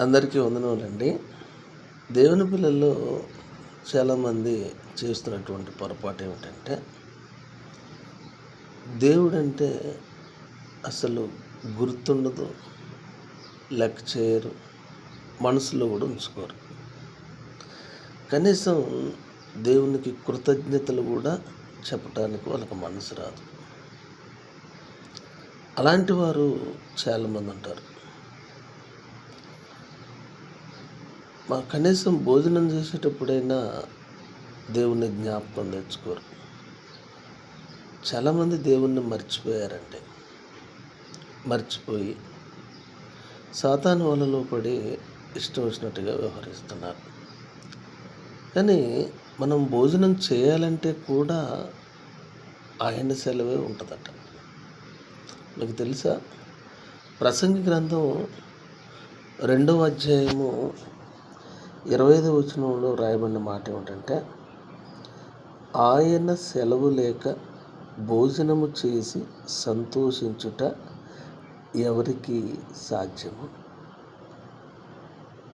అందరికీ వందనములండి. దేవుని పిల్లల్లో చాలామంది చేస్తున్నటువంటి పొరపాటు ఏమిటంటే, దేవుడంటే అసలు గుర్తుండదు, లెక్క చేయరు, మనసులో కూడా ఉంచుకోరు. కనీసం దేవునికి కృతజ్ఞతలు కూడా చెప్పటానికి వాళ్ళకి మనసు రాదు. అలాంటి వారు చాలామంది ఉంటారు. కనీసం భోజనం చేసేటప్పుడైనా దేవుని జ్ఞాపకం తెచ్చుకోరు. చాలామంది దేవుణ్ణి మర్చిపోయారంటే మర్చిపోయి సాతాను వలలో పడి ఇష్టం వచ్చినట్టుగా వ్యవహరిస్తున్నారు. కానీ మనం భోజనం చేయాలంటే కూడా ఆయన సెలవే ఉంటుందట. మీకు తెలుసా? ప్రసంగి గ్రంథం 2వ అధ్యాయము 25వ వచనంలో రాయబడిన మాట ఏమిటంటే, ఆయన సెలవు లేక భోజనము చేసి సంతోషించుట ఎవరికి సాధ్యము?